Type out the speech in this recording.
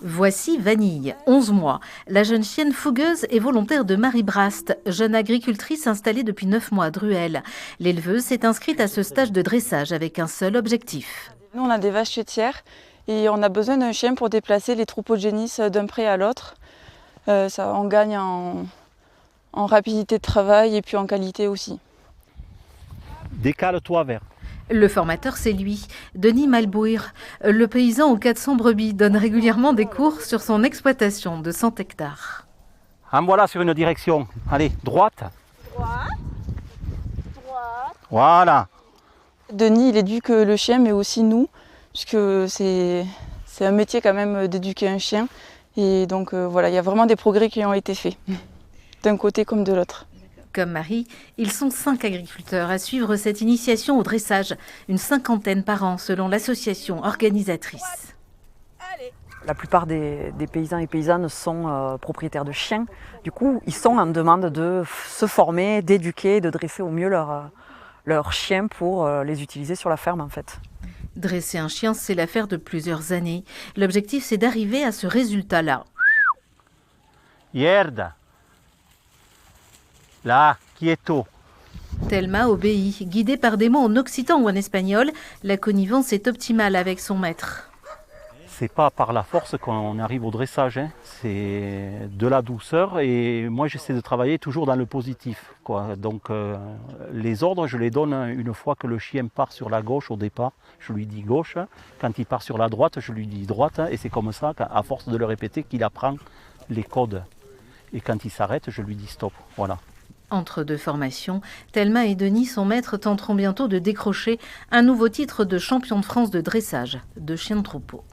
Voici Vanille, 11 mois. La jeune chienne fougueuse est volontaire de Marie Brast, jeune agricultrice installée depuis 9 mois à Druel. L'éleveuse s'est inscrite à ce stage de dressage avec un seul objectif. Nous, on a des vaches laitières et on a besoin d'un chien pour déplacer les troupeaux de génisses d'un pré à l'autre. On gagne en rapidité de travail et puis en qualité aussi. Décale-toi vers. Le formateur, c'est lui, Denis Malbouir. Le paysan aux 400 brebis donne régulièrement des cours sur son exploitation de 100 hectares. En voilà sur une direction. Allez, droite. Droite. Droite. Voilà. Denis, il éduque le chien, mais aussi nous, puisque c'est un métier quand même d'éduquer un chien. Et donc voilà, il y a vraiment des progrès qui ont été faits, d'un côté comme de l'autre. Comme Marie, ils sont 5 agriculteurs à suivre cette initiation au dressage, une 50aine par an selon l'association organisatrice. La plupart des paysans et paysannes sont propriétaires de chiens. Du coup, ils sont en demande de se former, d'éduquer, de dresser au mieux leurs chiens pour les utiliser sur la ferme en fait. Dresser un chien, c'est l'affaire de plusieurs années. L'objectif, c'est d'arriver à ce résultat-là. Yerda. Là, quieto. Thelma obéit. Guidée par des mots en occitan ou en espagnol, la connivence est optimale avec son maître. C'est pas par la force qu'on arrive au dressage, hein. C'est de la douceur et moi j'essaie de travailler toujours dans le positif, quoi. Donc les ordres, je les donne une fois que le chien part sur la gauche au départ, je lui dis gauche. Quand il part sur la droite, je lui dis droite et c'est comme ça, à force de le répéter, qu'il apprend les codes. Et quand il s'arrête, je lui dis stop, voilà. Entre deux formations, Thelma et Denis, son maître, tenteront bientôt de décrocher un nouveau titre de champion de France de dressage de chiens de troupeau.